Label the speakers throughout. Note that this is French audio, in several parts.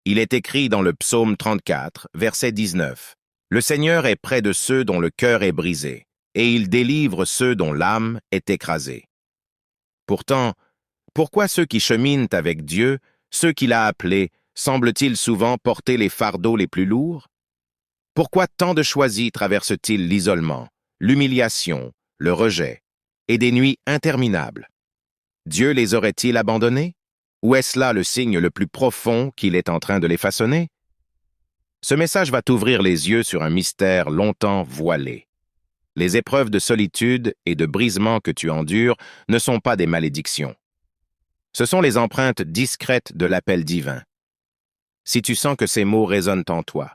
Speaker 1: Il est écrit dans le psaume 34, verset 19. Le Seigneur est près de ceux dont le cœur est brisé, et il délivre ceux dont l'âme est écrasée. Pourtant, pourquoi ceux qui cheminent avec Dieu, ceux qu'il a appelés, semblent-ils souvent porter les fardeaux les plus lourds? Pourquoi tant de choisis traversent-ils l'isolement, l'humiliation, le rejet, et des nuits interminables? Dieu les aurait-il abandonnés? Ou est-ce là le signe le plus profond qu'il est en train de les façonner? Ce message va t'ouvrir les yeux sur un mystère longtemps voilé. Les épreuves de solitude et de brisement que tu endures ne sont pas des malédictions. Ce sont les empreintes discrètes de l'appel divin. Si tu sens que ces mots résonnent en toi,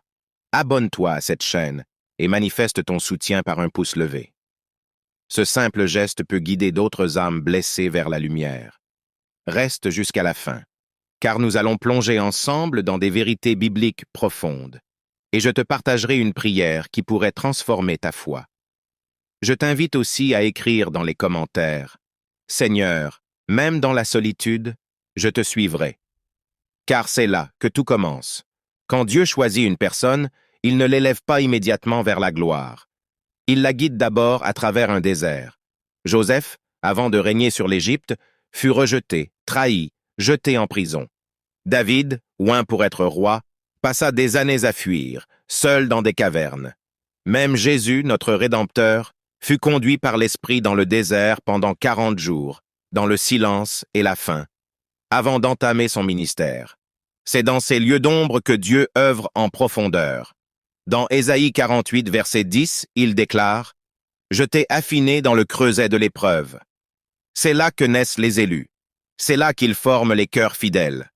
Speaker 1: abonne-toi à cette chaîne et manifeste ton soutien par un pouce levé. Ce simple geste peut guider d'autres âmes blessées vers la lumière. Reste jusqu'à la fin, car nous allons plonger ensemble dans des vérités bibliques profondes, et je te partagerai une prière qui pourrait transformer ta foi. Je t'invite aussi à écrire dans les commentaires « Seigneur, même dans la solitude, je te suivrai. » Car c'est là que tout commence. Quand Dieu choisit une personne, il ne l'élève pas immédiatement vers la gloire. Il la guide d'abord à travers un désert. Joseph, avant de régner sur l'Égypte, fut rejeté, trahi, jeté en prison. David, oint pour être roi, passa des années à fuir, seul dans des cavernes. Même Jésus, notre Rédempteur, fut conduit par l'Esprit dans le désert pendant 40 jours, dans le silence et la faim, avant d'entamer son ministère. C'est dans ces lieux d'ombre que Dieu œuvre en profondeur. Dans Ésaïe 48, verset 10, il déclare « Je t'ai affiné dans le creuset de l'épreuve. » C'est là que naissent les élus. C'est là qu'ils forment les cœurs fidèles.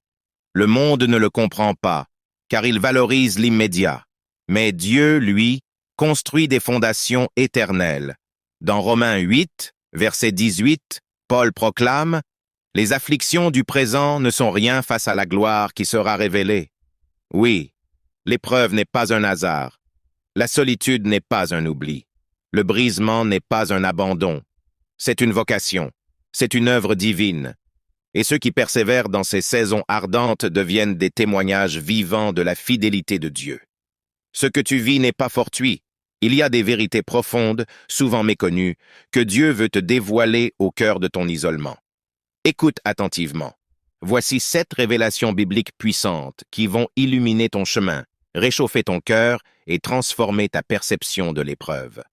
Speaker 1: Le monde ne le comprend pas, car il valorise l'immédiat. Mais Dieu, lui, construit des fondations éternelles. Dans Romains 8, verset 18, Paul proclame « Les afflictions du présent ne sont rien face à la gloire qui sera révélée. » Oui, l'épreuve n'est pas un hasard. La solitude n'est pas un oubli. Le brisement n'est pas un abandon. C'est une vocation. C'est une œuvre divine. Et ceux qui persévèrent dans ces saisons ardentes deviennent des témoignages vivants de la fidélité de Dieu. Ce que tu vis n'est pas fortuit. Il y a des vérités profondes, souvent méconnues, que Dieu veut te dévoiler au cœur de ton isolement. Écoute attentivement. Voici 7 révélations bibliques puissantes qui vont illuminer ton chemin, réchauffer ton cœur et transformer ta perception de l'épreuve.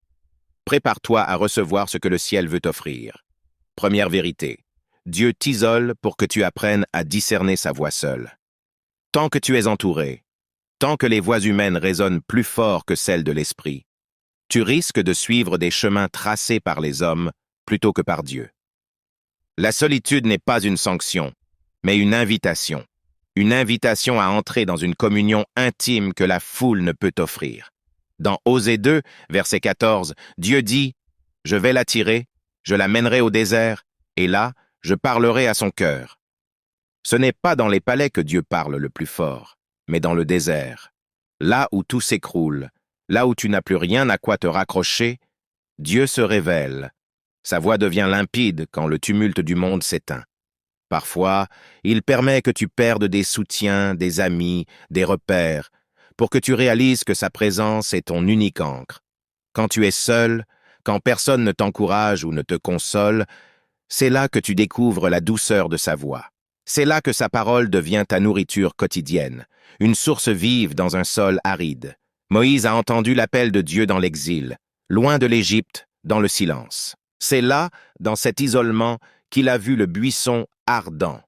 Speaker 1: Prépare-toi à recevoir ce que le ciel veut t'offrir. Première vérité. Dieu t'isole pour que tu apprennes à discerner sa voix seule. Tant que tu es entouré, tant que les voix humaines résonnent plus fort que celles de l'esprit, tu risques de suivre des chemins tracés par les hommes plutôt que par Dieu. La solitude n'est pas une sanction, mais une invitation. Une invitation à entrer dans une communion intime que la foule ne peut offrir. Dans Osée 2, verset 14, Dieu dit « Je vais l'attirer, je la mènerai au désert, et là, je parlerai à son cœur. » Ce n'est pas dans les palais que Dieu parle le plus fort, mais dans le désert. Là où tout s'écroule, là où tu n'as plus rien à quoi te raccrocher, Dieu se révèle. Sa voix devient limpide quand le tumulte du monde s'éteint. Parfois, il permet que tu perdes des soutiens, des amis, des repères, pour que tu réalises que sa présence est ton unique ancre. Quand tu es seul, quand personne ne t'encourage ou ne te console, c'est là que tu découvres la douceur de sa voix. C'est là que sa parole devient ta nourriture quotidienne, une source vive dans un sol aride. Moïse a entendu l'appel de Dieu dans l'exil, loin de l'Égypte, dans le silence. C'est là, dans cet isolement, qu'il a vu le buisson ardent.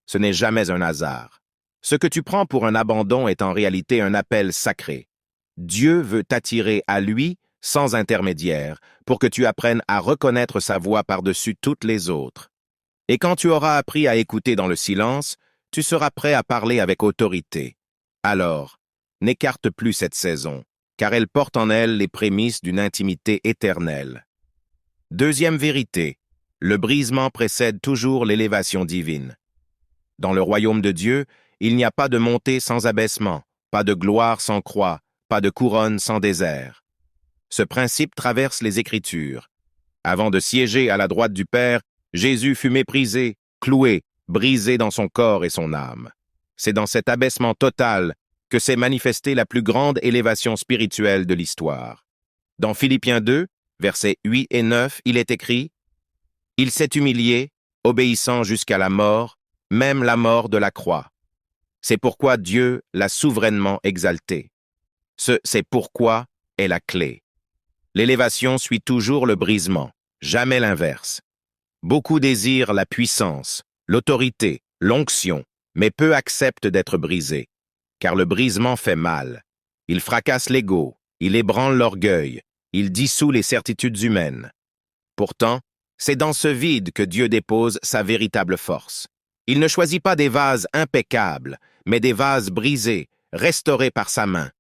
Speaker 1: Ce n'est jamais un hasard. Ce que tu prends pour un abandon est en réalité un appel sacré. Dieu veut t'attirer à lui sans intermédiaire, pour que tu apprennes à reconnaître sa voix par-dessus toutes les autres. Et quand tu auras appris à écouter dans le silence, tu seras prêt à parler avec autorité. Alors, n'écarte plus cette saison, car elle porte en elle les prémices d'une intimité éternelle. Deuxième vérité, le brisement précède toujours l'élévation divine. Dans le royaume de Dieu, il n'y a pas de montée sans abaissement, pas de gloire sans croix, pas de couronne sans désert. Ce principe traverse les Écritures. Avant de siéger à la droite du Père, Jésus fut méprisé, cloué, brisé dans son corps et son âme. C'est dans cet abaissement total que s'est manifestée la plus grande élévation spirituelle de l'histoire. Dans Philippiens 2, versets 8 et 9, il est écrit « Il s'est humilié, obéissant jusqu'à la mort, même la mort de la croix. C'est pourquoi Dieu l'a souverainement exalté. Ce « c'est pourquoi » est la clé. L'élévation suit toujours le brisement, jamais l'inverse. Beaucoup désirent la puissance, l'autorité, l'onction, mais peu acceptent d'être brisés, car le brisement fait mal. Il fracasse l'ego, il ébranle l'orgueil, il dissout les certitudes humaines. Pourtant, c'est dans ce vide que Dieu dépose sa véritable force. Il ne choisit pas des vases impeccables, mais des vases brisés, restaurés par sa main.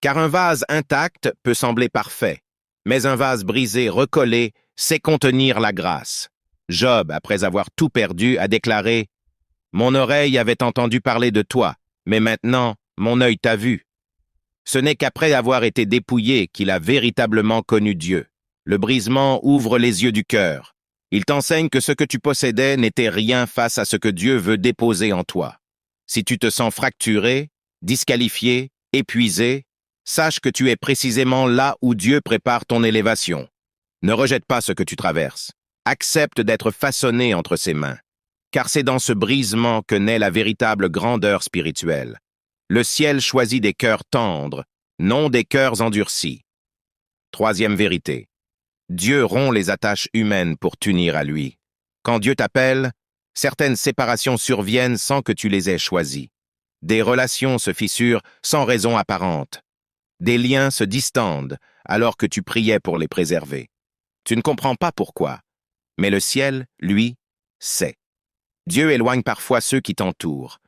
Speaker 1: Car un vase intact peut sembler parfait, mais un vase brisé, recollé, sait contenir la grâce. Job, après avoir tout perdu, a déclaré « Mon oreille avait entendu parler de toi, mais maintenant, mon œil t'a vu. » Ce n'est qu'après avoir été dépouillé qu'il a véritablement connu Dieu. Le brisement ouvre les yeux du cœur. Il t'enseigne que ce que tu possédais n'était rien face à ce que Dieu veut déposer en toi. Si tu te sens fracturé, disqualifié, épuisé, sache que tu es précisément là où Dieu prépare ton élévation. Ne rejette pas ce que tu traverses. Accepte d'être façonné entre ses mains. Car c'est dans ce brisement que naît la véritable grandeur spirituelle. Le ciel choisit des cœurs tendres, non des cœurs endurcis. Troisième vérité. Dieu rompt les attaches humaines pour t'unir à lui. Quand Dieu t'appelle, certaines séparations surviennent sans que tu les aies choisies. Des relations se fissurent sans raison apparente. Des liens se distendent alors que tu priais pour les préserver. Tu ne comprends pas pourquoi, mais le ciel, lui, sait. Dieu éloigne parfois ceux qui t'entourent,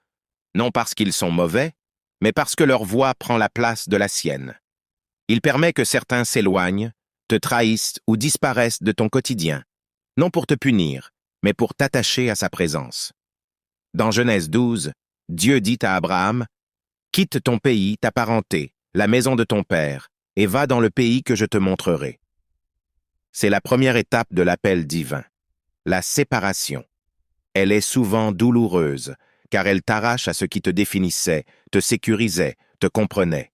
Speaker 1: non parce qu'ils sont mauvais, mais parce que leur voix prend la place de la sienne. Il permet que certains s'éloignent, te trahissent ou disparaissent de ton quotidien, non pour te punir, mais pour t'attacher à sa présence. Dans Genèse 12, Dieu dit à Abraham « Quitte ton pays, ta parenté, la maison de ton père, et va dans le pays que je te montrerai. » C'est la première étape de l'appel divin, la séparation. Elle est souvent douloureuse, car elle t'arrache à ce qui te définissait, te sécurisait, te comprenait.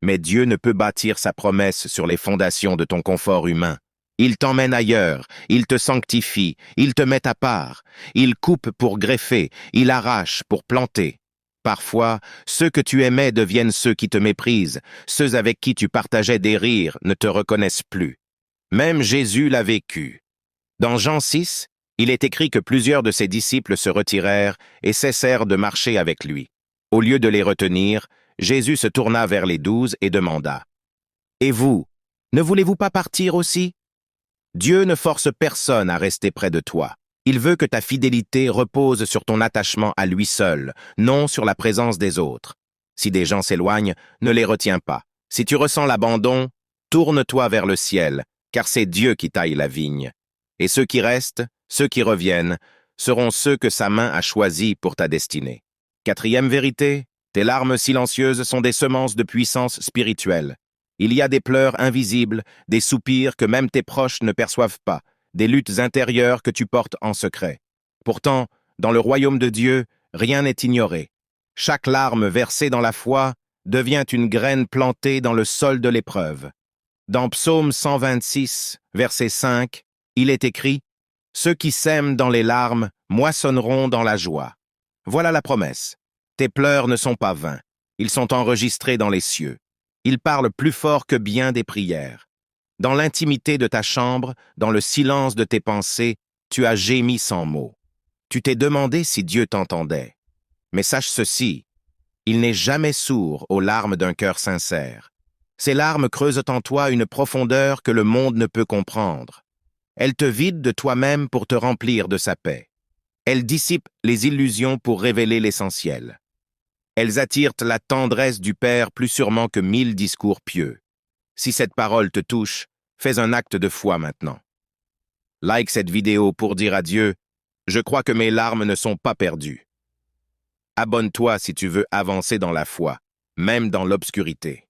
Speaker 1: Mais Dieu ne peut bâtir sa promesse sur les fondations de ton confort humain. Il t'emmène ailleurs, il te sanctifie, il te met à part, il coupe pour greffer, il arrache pour planter. Parfois, ceux que tu aimais deviennent ceux qui te méprisent, ceux avec qui tu partageais des rires ne te reconnaissent plus. Même Jésus l'a vécu. Dans Jean 6, il est écrit que plusieurs de ses disciples se retirèrent et cessèrent de marcher avec lui. Au lieu de les retenir, Jésus se tourna vers les 12 et demanda « Et vous, ne voulez-vous pas partir aussi ?» Dieu ne force personne à rester près de toi. Il veut que ta fidélité repose sur ton attachement à lui seul, non sur la présence des autres. Si des gens s'éloignent, ne les retiens pas. Si tu ressens l'abandon, tourne-toi vers le ciel, car c'est Dieu qui taille la vigne. Et ceux qui restent, ceux qui reviennent, seront ceux que sa main a choisis pour ta destinée. Quatrième vérité, tes larmes silencieuses sont des semences de puissance spirituelle. Il y a des pleurs invisibles, des soupirs que même tes proches ne perçoivent pas, des luttes intérieures que tu portes en secret. Pourtant, dans le royaume de Dieu, rien n'est ignoré. Chaque larme versée dans la foi devient une graine plantée dans le sol de l'épreuve. Dans Psaume 126, verset 5, il est écrit « Ceux qui sèment dans les larmes moissonneront dans la joie. » Voilà la promesse. Tes pleurs ne sont pas vains. Ils sont enregistrés dans les cieux. Ils parlent plus fort que bien des prières. Dans l'intimité de ta chambre, dans le silence de tes pensées, tu as gémi sans mots. Tu t'es demandé si Dieu t'entendait. Mais sache ceci, il n'est jamais sourd aux larmes d'un cœur sincère. Ces larmes creusent en toi une profondeur que le monde ne peut comprendre. Elles te vident de toi-même pour te remplir de sa paix. Elles dissipent les illusions pour révéler l'essentiel. Elles attirent la tendresse du Père plus sûrement que 1000 discours pieux. Si cette parole te touche, fais un acte de foi maintenant. Like cette vidéo pour dire à Dieu « Je crois que mes larmes ne sont pas perdues ». Abonne-toi si tu veux avancer dans la foi, même dans l'obscurité.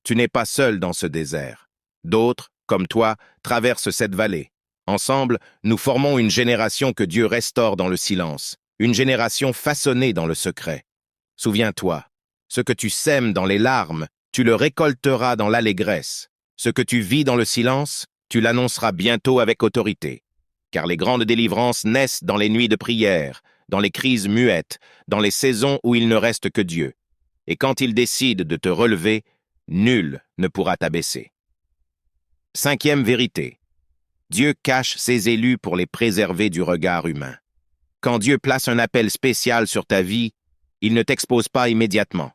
Speaker 1: Tu n'es pas seul dans ce désert. D'autres, comme toi, traversent cette vallée. Ensemble, nous formons une génération que Dieu restaure dans le silence. une génération façonnée dans le secret. Souviens-toi, ce que tu sèmes dans les larmes, tu le récolteras dans l'allégresse. Ce que tu vis dans le silence, tu l'annonceras bientôt avec autorité. Car les grandes délivrances naissent dans les nuits de prière, dans les crises muettes, dans les saisons où il ne reste que Dieu. Et quand il décide de te relever, nul ne pourra t'abaisser. Cinquième vérité. Dieu cache ses élus pour les préserver du regard humain. Quand Dieu place un appel spécial sur ta vie, il ne t'expose pas immédiatement.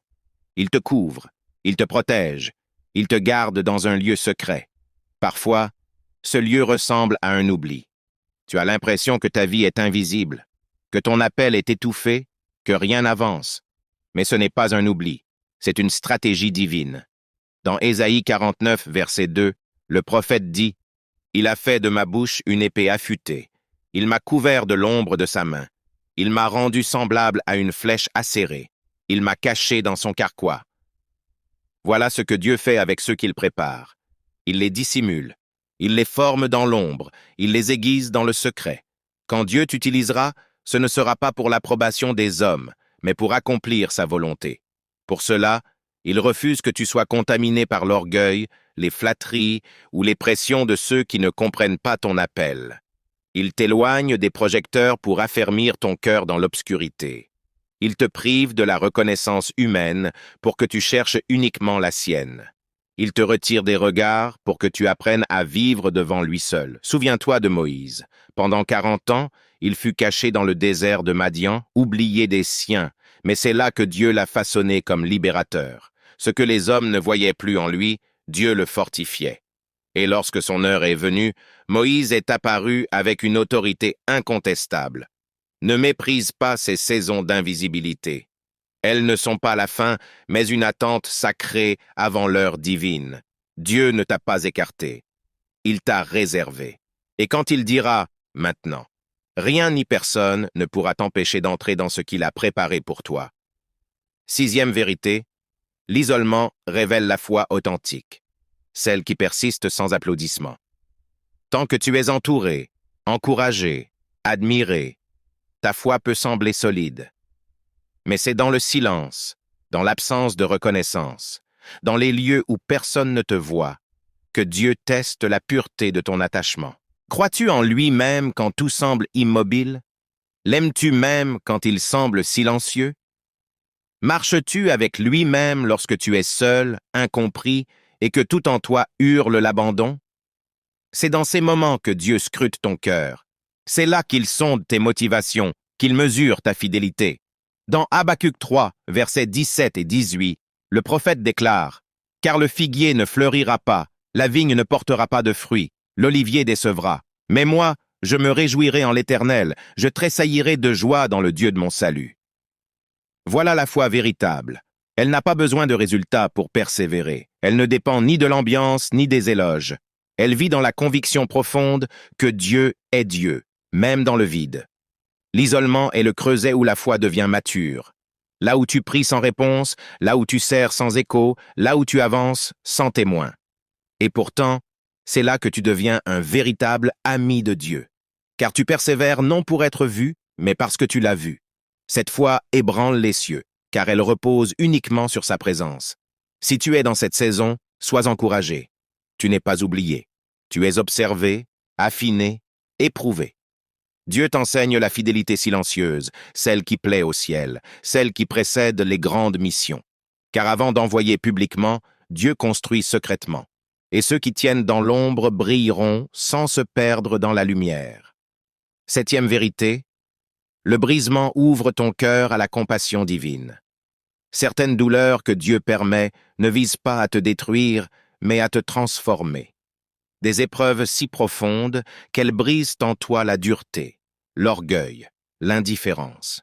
Speaker 1: Il te couvre, il te protège, il te garde dans un lieu secret. Parfois, ce lieu ressemble à un oubli. Tu as l'impression que ta vie est invisible, que ton appel est étouffé, que rien n'avance. Mais ce n'est pas un oubli, c'est une stratégie divine. Dans Ésaïe 49, verset 2, le prophète dit « Il a fait de ma bouche une épée affûtée. Il m'a couvert de l'ombre de sa main. Il m'a rendu semblable à une flèche acérée. Il m'a caché dans son carquois. » Voilà ce que Dieu fait avec ceux qu'il prépare. Il les dissimule. Il les forme dans l'ombre. Il les aiguise dans le secret. Quand Dieu t'utilisera, ce ne sera pas pour l'approbation des hommes, mais pour accomplir sa volonté. Pour cela, il refuse que tu sois contaminé par l'orgueil, les flatteries ou les pressions de ceux qui ne comprennent pas ton appel. Il t'éloigne des projecteurs pour affermir ton cœur dans l'obscurité. Il te prive de la reconnaissance humaine pour que tu cherches uniquement la sienne. Il te retire des regards pour que tu apprennes à vivre devant lui seul. Souviens-toi de Moïse. Pendant 40 ans, il fut caché dans le désert de Madian, oublié des siens, mais c'est là que Dieu l'a façonné comme libérateur. Ce que les hommes ne voyaient plus en lui, Dieu le fortifiait. Et lorsque son heure est venue, Moïse est apparu avec une autorité incontestable. Ne méprise pas ces saisons d'invisibilité. Elles ne sont pas la fin, mais une attente sacrée avant l'heure divine. Dieu ne t'a pas écarté. Il t'a réservé. Et quand il dira « maintenant », rien ni personne ne pourra t'empêcher d'entrer dans ce qu'il a préparé pour toi. Sixième vérité, l'isolement révèle la foi authentique, celle qui persiste sans applaudissement. Tant que tu es entouré, encouragé, admiré, ta foi peut sembler solide. Mais c'est dans le silence, dans l'absence de reconnaissance, dans les lieux où personne ne te voit, que Dieu teste la pureté de ton attachement. Crois-tu en lui-même quand tout semble immobile? L'aimes-tu même quand il semble silencieux? Marches-tu avec lui-même lorsque tu es seul, incompris, et que tout en toi hurle l'abandon? C'est dans ces moments que Dieu scrute ton cœur. C'est là qu'il sonde tes motivations, qu'il mesure ta fidélité. Dans Habacuc 3, versets 17 et 18, le prophète déclare « Car le figuier ne fleurira pas, la vigne ne portera pas de fruits, l'olivier décevra. Mais moi, je me réjouirai en l'Éternel, je tressaillirai de joie dans le Dieu de mon salut. » Voilà la foi véritable. Elle n'a pas besoin de résultats pour persévérer. Elle ne dépend ni de l'ambiance ni des éloges. Elle vit dans la conviction profonde que Dieu est Dieu, même dans le vide. L'isolement est le creuset où la foi devient mature. Là où tu pries sans réponse, là où tu sers sans écho, là où tu avances sans témoin. Et pourtant, c'est là que tu deviens un véritable ami de Dieu. Car tu persévères non pour être vu, mais parce que tu l'as vu. Cette foi ébranle les cieux, car elle repose uniquement sur sa présence. Si tu es dans cette saison, sois encouragé. Tu n'es pas oublié. Tu es observé, affiné, éprouvé. Dieu t'enseigne la fidélité silencieuse, celle qui plaît au ciel, celle qui précède les grandes missions. Car avant d'envoyer publiquement, Dieu construit secrètement. Et ceux qui tiennent dans l'ombre brilleront sans se perdre dans la lumière. Septième vérité, le brisement ouvre ton cœur à la compassion divine. Certaines douleurs que Dieu permet ne visent pas à te détruire, mais à te transformer. Des épreuves si profondes qu'elles brisent en toi la dureté, l'orgueil, l'indifférence.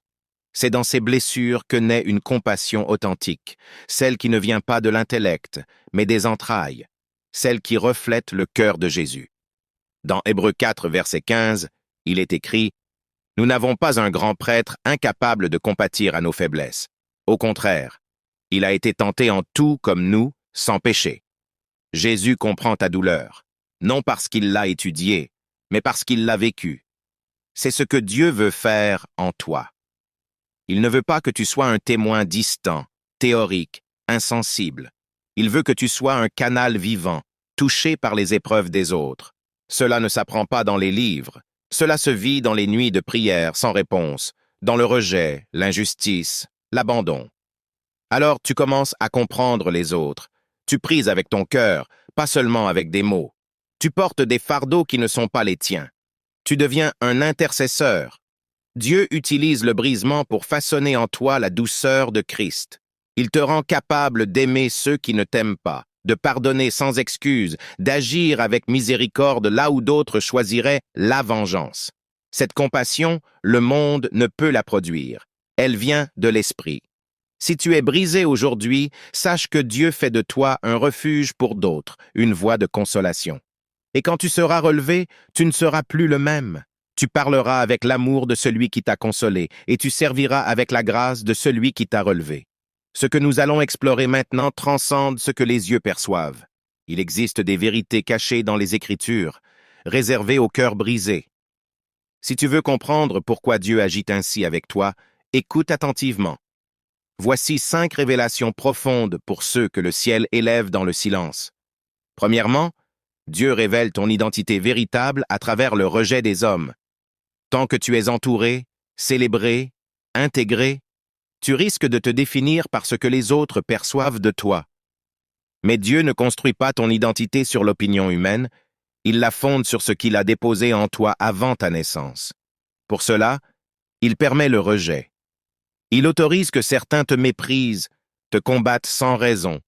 Speaker 1: C'est dans ces blessures que naît une compassion authentique, celle qui ne vient pas de l'intellect, mais des entrailles, celle qui reflète le cœur de Jésus. Dans Hébreux 4, verset 15, il est écrit « Nous n'avons pas un grand prêtre incapable de compatir à nos faiblesses. Au contraire, il a été tenté en tout comme nous, sans péché. Jésus comprend ta douleur, non parce qu'il l'a étudiée, mais parce qu'il l'a vécue. C'est ce que Dieu veut faire en toi. Il ne veut pas que tu sois un témoin distant, théorique, insensible. Il veut que tu sois un canal vivant, touché par les épreuves des autres. Cela ne s'apprend pas dans les livres. Cela se vit dans les nuits de prière sans réponse, dans le rejet, l'injustice, l'abandon. Alors tu commences à comprendre les autres. Tu prises avec ton cœur, pas seulement avec des mots. Tu portes des fardeaux qui ne sont pas les tiens. Tu deviens un intercesseur. Dieu utilise le brisement pour façonner en toi la douceur de Christ. Il te rend capable d'aimer ceux qui ne t'aiment pas, de pardonner sans excuse, d'agir avec miséricorde là où d'autres choisiraient la vengeance. Cette compassion, le monde ne peut la produire. Elle vient de l'esprit. Si tu es brisé aujourd'hui, sache que Dieu fait de toi un refuge pour d'autres, une voie de consolation. Et quand tu seras relevé, tu ne seras plus le même. Tu parleras avec l'amour de celui qui t'a consolé, et tu serviras avec la grâce de celui qui t'a relevé. Ce que nous allons explorer maintenant transcende ce que les yeux perçoivent. Il existe des vérités cachées dans les Écritures, réservées au cœur brisé. Si tu veux comprendre pourquoi Dieu agit ainsi avec toi, écoute attentivement. Voici 5 révélations profondes pour ceux que le ciel élève dans le silence. Premièrement, Dieu révèle ton identité véritable à travers le rejet des hommes. Tant que tu es entouré, célébré, intégré, tu risques de te définir par ce que les autres perçoivent de toi. Mais Dieu ne construit pas ton identité sur l'opinion humaine, il la fonde sur ce qu'il a déposé en toi avant ta naissance. Pour cela, il permet le rejet. Il autorise que certains te méprisent, te combattent sans raison,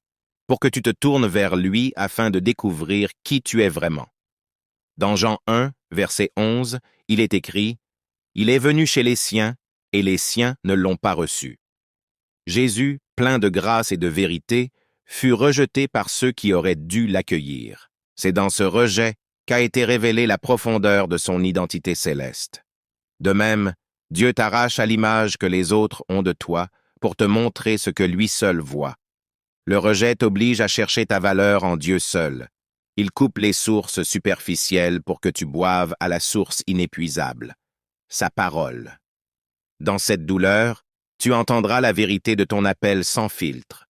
Speaker 1: pour que tu te tournes vers lui afin de découvrir qui tu es vraiment. Dans Jean 1, verset 11, il est écrit « Il est venu chez les siens, et les siens ne l'ont pas reçu. » Jésus, plein de grâce et de vérité, fut rejeté par ceux qui auraient dû l'accueillir. C'est dans ce rejet qu'a été révélée la profondeur de son identité céleste. De même, Dieu t'arrache à l'image que les autres ont de toi pour te montrer ce que lui seul voit. Le rejet t'oblige à chercher ta valeur en Dieu seul. Il coupe les sources superficielles pour que tu boives à la source inépuisable, sa parole. Dans cette douleur, tu entendras la vérité de ton appel sans filtre.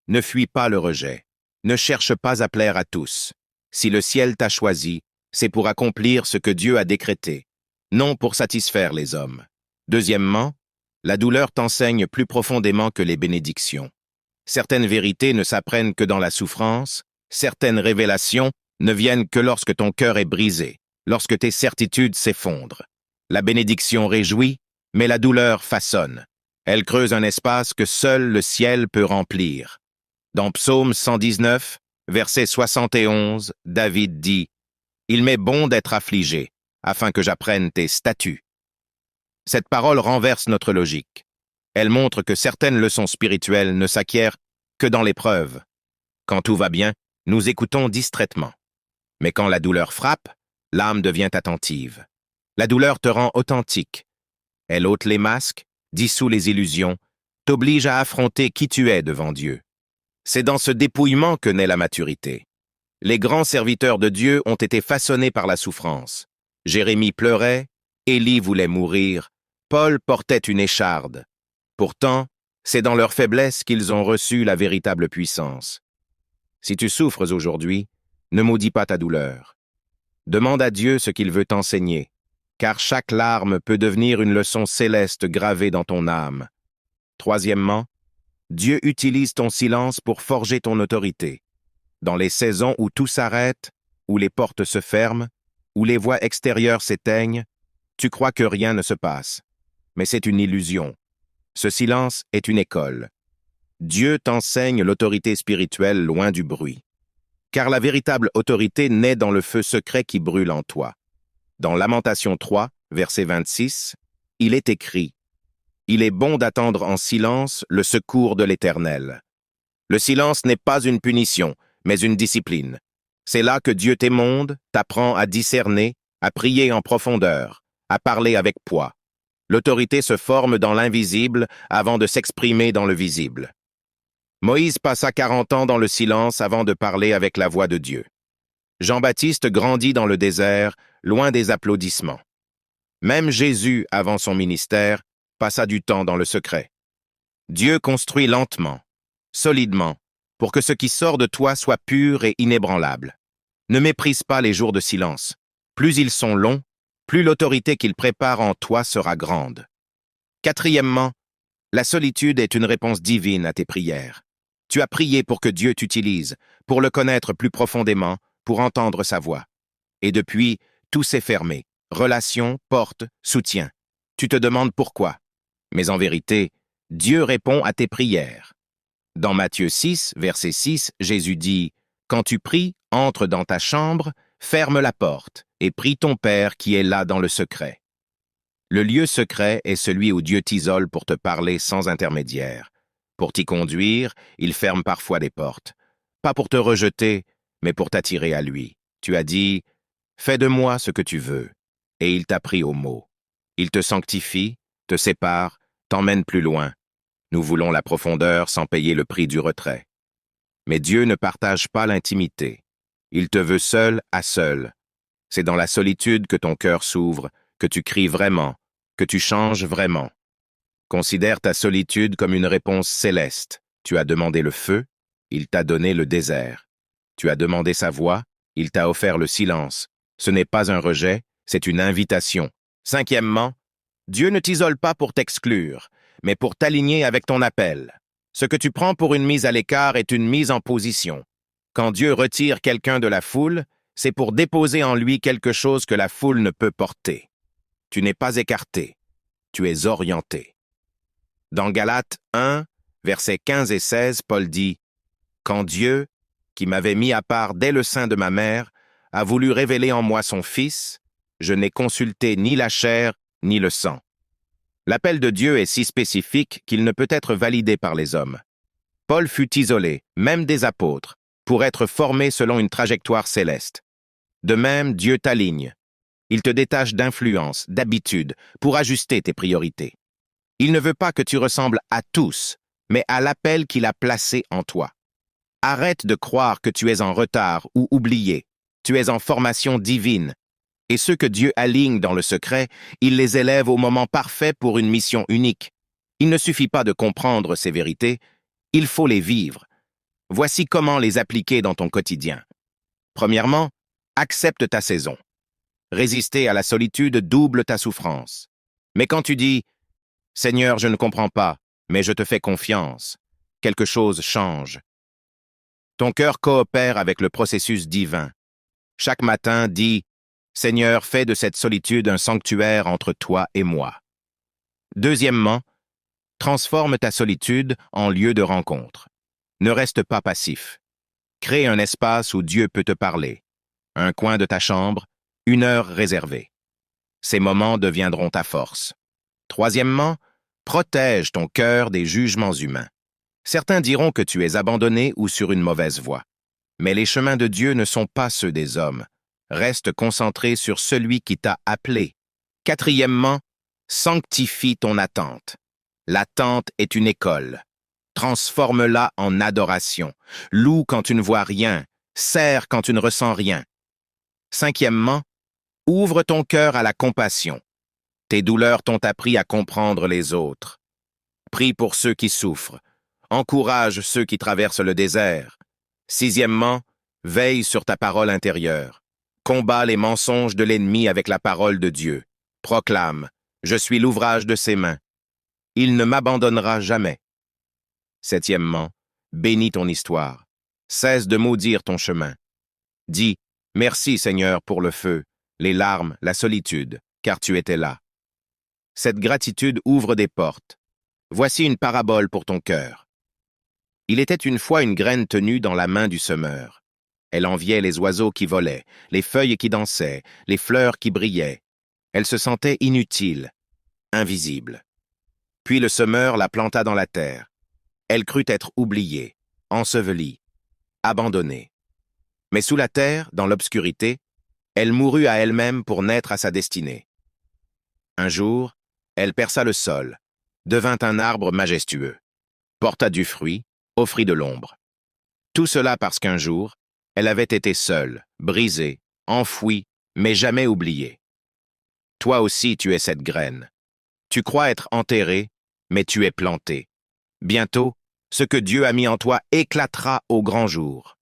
Speaker 1: Ne fuis pas le rejet. Ne cherche pas à plaire à tous. Si le ciel t'a choisi, c'est pour accomplir ce que Dieu a décrété, non pour satisfaire les hommes. Deuxièmement, la douleur t'enseigne plus profondément que les bénédictions. Certaines vérités ne s'apprennent que dans la souffrance, certaines révélations ne viennent que lorsque ton cœur est brisé, lorsque tes certitudes s'effondrent. La bénédiction réjouit, mais la douleur façonne. Elle creuse un espace que seul le ciel peut remplir. Dans Psaume 119, verset 71, David dit « Il m'est bon d'être affligé, afin que j'apprenne tes statuts. » Cette parole renverse notre logique. Elle montre que certaines leçons spirituelles ne s'acquièrent que dans l'épreuve. Quand tout va bien, nous écoutons distraitement. Mais quand la douleur frappe, l'âme devient attentive. La douleur te rend authentique. Elle ôte les masques, dissout les illusions, t'oblige à affronter qui tu es devant Dieu. C'est dans ce dépouillement que naît la maturité. Les grands serviteurs de Dieu ont été façonnés par la souffrance. Jérémie pleurait, Élie voulait mourir, Paul portait une écharde. Pourtant, c'est dans leur faiblesse qu'ils ont reçu la véritable puissance. Si tu souffres aujourd'hui, ne maudis pas ta douleur. Demande à Dieu ce qu'il veut t'enseigner, car chaque larme peut devenir une leçon céleste gravée dans ton âme. Troisièmement, Dieu utilise ton silence pour forger ton autorité. Dans les saisons où tout s'arrête, où les portes se ferment, où les voix extérieures s'éteignent, tu crois que rien ne se passe. Mais c'est une illusion. Ce silence est une école. Dieu t'enseigne l'autorité spirituelle loin du bruit. Car la véritable autorité naît dans le feu secret qui brûle en toi. Dans Lamentation 3, verset 26, il est écrit « Il est bon d'attendre en silence le secours de l'Éternel. » Le silence n'est pas une punition, mais une discipline. C'est là que Dieu t'émonde, t'apprend à discerner, à prier en profondeur, à parler avec poids. L'autorité se forme dans l'invisible avant de s'exprimer dans le visible. Moïse passa 40 ans dans le silence avant de parler avec la voix de Dieu. Jean-Baptiste grandit dans le désert, loin des applaudissements. Même Jésus, avant son ministère, passa du temps dans le secret. Dieu construit lentement, solidement, pour que ce qui sort de toi soit pur et inébranlable. Ne méprise pas les jours de silence. Plus ils sont longs, plus l'autorité qu'il prépare en toi sera grande. Quatrièmement, la solitude est une réponse divine à tes prières. Tu as prié pour que Dieu t'utilise, pour le connaître plus profondément, pour entendre sa voix. Et depuis, tout s'est fermé. Relations, portes, soutien. Tu te demandes pourquoi. Mais en vérité, Dieu répond à tes prières. Dans Matthieu 6, verset 6, Jésus dit « Quand tu pries, entre dans ta chambre, ferme la porte, et prie ton Père qui est là dans le secret. » Le lieu secret est celui où Dieu t'isole pour te parler sans intermédiaire. Pour t'y conduire, il ferme parfois des portes. Pas pour te rejeter, mais pour t'attirer à lui. Tu as dit « Fais de moi ce que tu veux », et il t'a pris au mot. Il te sanctifie, te sépare, t'emmène plus loin. Nous voulons la profondeur sans payer le prix du retrait. Mais Dieu ne partage pas l'intimité. Il te veut seul à seul. C'est dans la solitude que ton cœur s'ouvre, que tu cries vraiment, que tu changes vraiment. Considère ta solitude comme une réponse céleste. Tu as demandé le feu, il t'a donné le désert. Tu as demandé sa voix, il t'a offert le silence. Ce n'est pas un rejet, c'est une invitation. Cinquièmement, Dieu ne t'isole pas pour t'exclure, mais pour t'aligner avec ton appel. Ce que tu prends pour une mise à l'écart est une mise en position. Quand Dieu retire quelqu'un de la foule, c'est pour déposer en lui quelque chose que la foule ne peut porter. Tu n'es pas écarté, tu es orienté. Dans Galates 1, versets 15 et 16, Paul dit « Quand Dieu, qui m'avait mis à part dès le sein de ma mère, a voulu révéler en moi son Fils, je n'ai consulté ni la chair ni le sang. » L'appel de Dieu est si spécifique qu'il ne peut être validé par les hommes. Paul fut isolé, même des apôtres, pour être formé selon une trajectoire céleste. De même, Dieu t'aligne. Il te détache d'influence, d'habitude, pour ajuster tes priorités. Il ne veut pas que tu ressembles à tous, mais à l'appel qu'il a placé en toi. Arrête de croire que tu es en retard ou oublié. Tu es en formation divine. Et ceux que Dieu aligne dans le secret, il les élève au moment parfait pour une mission unique. Il ne suffit pas de comprendre ces vérités, il faut les vivre. Voici comment les appliquer dans ton quotidien. Premièrement, accepte ta saison. Résister à la solitude double ta souffrance. Mais quand tu dis « Seigneur, je ne comprends pas, mais je te fais confiance », quelque chose change. Ton cœur coopère avec le processus divin. Chaque matin, dis « Seigneur, fais de cette solitude un sanctuaire entre toi et moi. » Deuxièmement, transforme ta solitude en lieu de rencontre. Ne reste pas passif. Crée un espace où Dieu peut te parler. Un coin de ta chambre, une heure réservée. Ces moments deviendront ta force. Troisièmement, protège ton cœur des jugements humains. Certains diront que tu es abandonné ou sur une mauvaise voie. Mais les chemins de Dieu ne sont pas ceux des hommes. Reste concentré sur celui qui t'a appelé. Quatrièmement, sanctifie ton attente. L'attente est une école. Transforme-la en adoration. Loue quand tu ne vois rien. Serre quand tu ne ressens rien. Cinquièmement, ouvre ton cœur à la compassion. Tes douleurs t'ont appris à comprendre les autres. Prie pour ceux qui souffrent. Encourage ceux qui traversent le désert. Sixièmement, veille sur ta parole intérieure. Combat les mensonges de l'ennemi avec la parole de Dieu. Proclame, je suis l'ouvrage de ses mains. Il ne m'abandonnera jamais. Septièmement, bénis ton histoire. Cesse de maudire ton chemin. Dis, merci Seigneur pour le feu, les larmes, la solitude, car tu étais là. Cette gratitude ouvre des portes. Voici une parabole pour ton cœur. Il était une fois une graine tenue dans la main du semeur. Elle enviait les oiseaux qui volaient, les feuilles qui dansaient, les fleurs qui brillaient. Elle se sentait inutile, invisible. Puis le semeur la planta dans la terre. Elle crut être oubliée, ensevelie, abandonnée. Mais sous la terre, dans l'obscurité, elle mourut à elle-même pour naître à sa destinée. Un jour, elle perça le sol, devint un arbre majestueux, porta du fruit, offrit de l'ombre. Tout cela parce qu'un jour, elle avait été seule, brisée, enfouie, mais jamais oubliée. Toi aussi tu es cette graine. Tu crois être enterré, mais tu es planté. Bientôt, ce que Dieu a mis en toi éclatera au grand jour.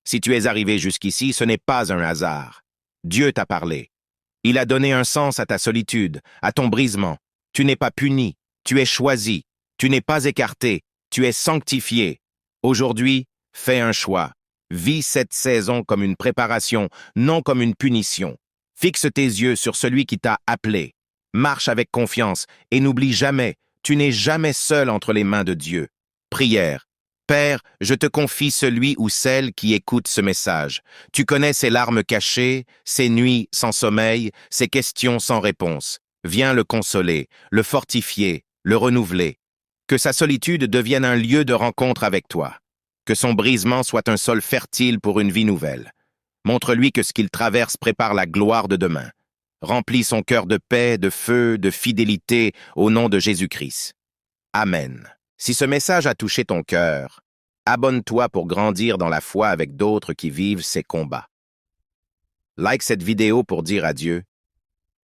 Speaker 1: Si tu es arrivé jusqu'ici, ce n'est pas un hasard. Dieu t'a parlé. Il a donné un sens à ta solitude, à ton brisement. Tu n'es pas puni, tu es choisi. Tu n'es pas écarté, tu es sanctifié. Aujourd'hui, fais un choix. Vis cette saison comme une préparation, non comme une punition. Fixe tes yeux sur celui qui t'a appelé. Marche avec confiance et n'oublie jamais, tu n'es jamais seul entre les mains de Dieu. Prière. Père, je te confie celui ou celle qui écoute ce message. Tu connais ses larmes cachées, ses nuits sans sommeil, ses questions sans réponse. Viens le consoler, le fortifier, le renouveler. Que sa solitude devienne un lieu de rencontre avec toi. Que son brisement soit un sol fertile pour une vie nouvelle. Montre-lui que ce qu'il traverse prépare la gloire de demain. Remplis son cœur de paix, de feu, de fidélité au nom de Jésus-Christ. Amen. Si ce message a touché ton cœur, abonne-toi pour grandir dans la foi avec d'autres qui vivent ces combats. Like cette vidéo pour dire à Dieu,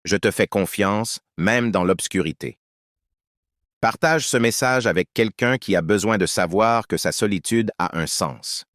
Speaker 1: je te fais confiance, même dans l'obscurité. Partage ce message avec quelqu'un qui a besoin de savoir que sa solitude a un sens.